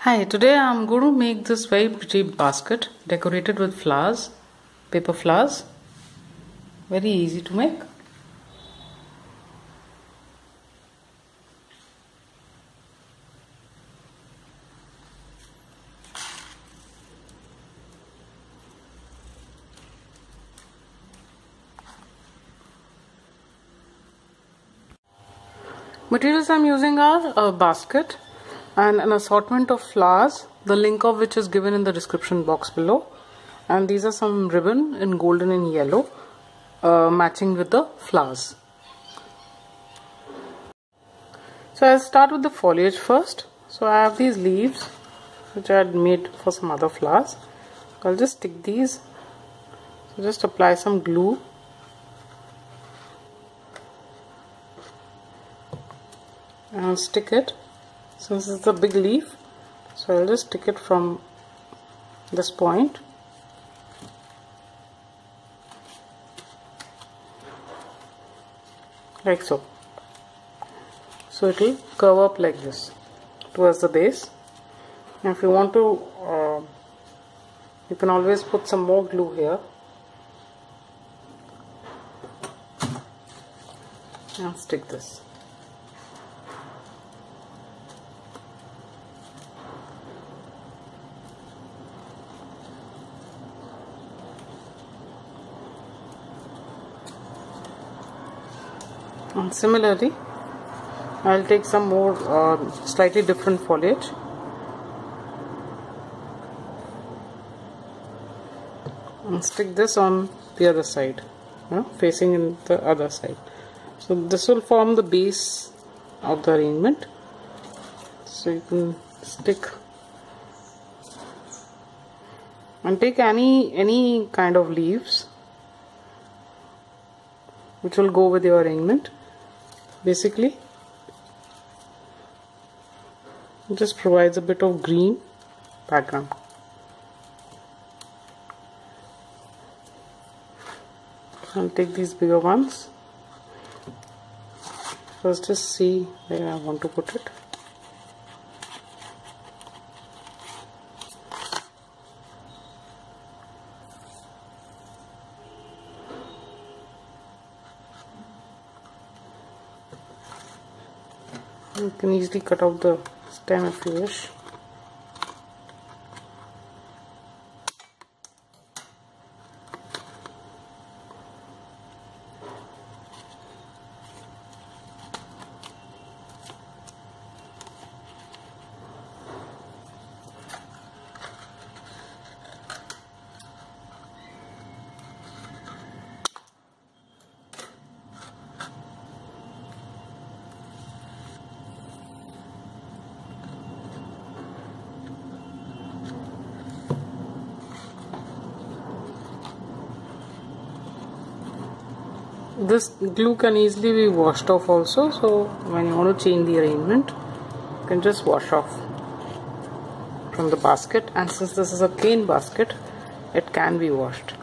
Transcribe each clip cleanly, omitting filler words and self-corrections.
Hi, today I'm going to make this very pretty basket decorated with flowers, paper flowers. Very easy to make. Materials I'm using are a basket and an assortment of flowers, the link of which is given in the description box below. And these are some ribbon in golden and yellow, matching with the flowers. So I'll start with the foliage first. So I have these leaves which I had made for some other flowers. I'll just stick these. So just apply some glue. And I'll stick it, since it's a big leaf, so I'll just stick it from this point. Like so. So it will curve up like this towards the base. And if you want to, you can always put some more glue here. And stick this. And similarly, I'll take some more slightly different foliage and stick this on the other side, facing in the other side. So this will form the base of the arrangement. So you can stick and take any kind of leaves which will go with your arrangement. Basically, it just provides a bit of green background. I'll take these bigger ones. First, just see where I want to put it. You can easily cut out the stem if you wish. This glue can easily be washed off also, so when you want to change the arrangement, you can just wash off from the basket, and since this is a cane basket, it can be washed.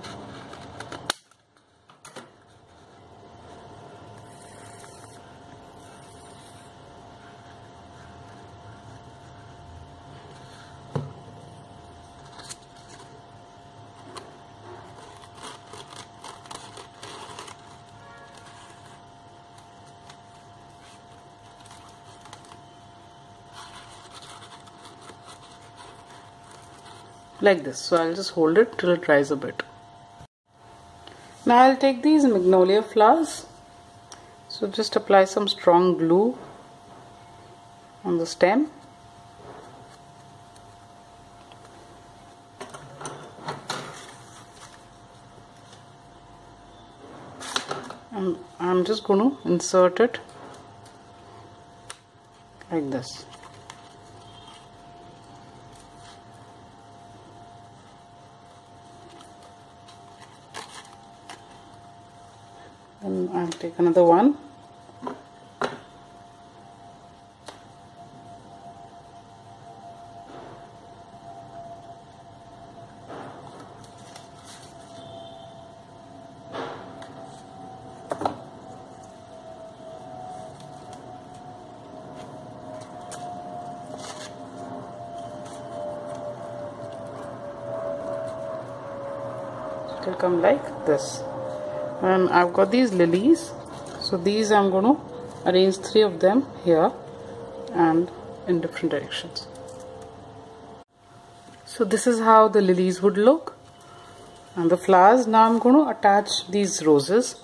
Like this. So I'll just hold it till it dries a bit. Now I'll take these magnolia flowers. So just apply some strong glue on the stem. And I'm just going to insert it like this. Then I'll take another one. will come like this. And I've got these lilies, so these I'm going to arrange 3 of them here and in different directions. So this is how the lilies would look, and the flowers. Now I'm going to attach these roses,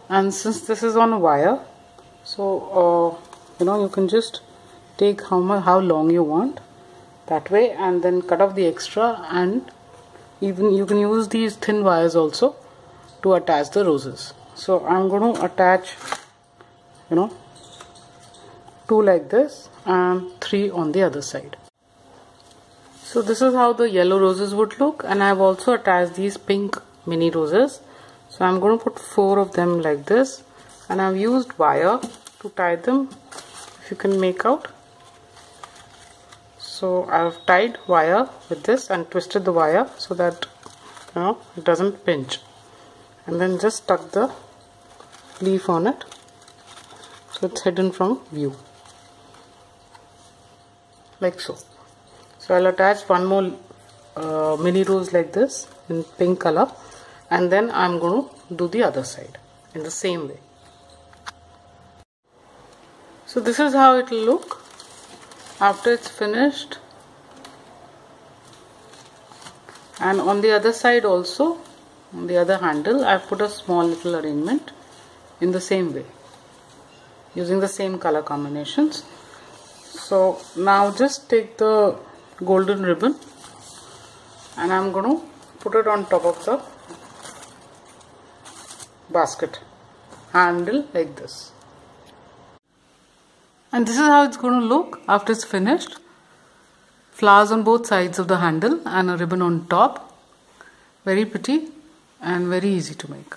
and since this is on a wire, so you can just take how long you want that way, and then cut off the extra, and even you can use these thin wires also to attach the roses. So I'm going to attach 2 like this and 3 on the other side. So this is how the yellow roses would look, and I've also attached these pink mini roses. So I'm going to put 4 of them like this, and I've used wire to tie them, if you can make out. So I've tied wire with this and twisted the wire so that it doesn't pinch, and then just tuck the leaf on it so it's hidden from view, like so. So I'll attach one more mini rose like this in pink color, and then I'm going to do the other side in the same way. So this is how it will look after it's finished. And on the other side also, on the other handle, I've put a small little arrangement in the same way, using the same color combinations. So now just take the golden ribbon, and I'm going to put it on top of the basket handle like this. And this is how it's going to look after it's finished. Flowers on both sides of the handle and a ribbon on top. Very pretty and very easy to make.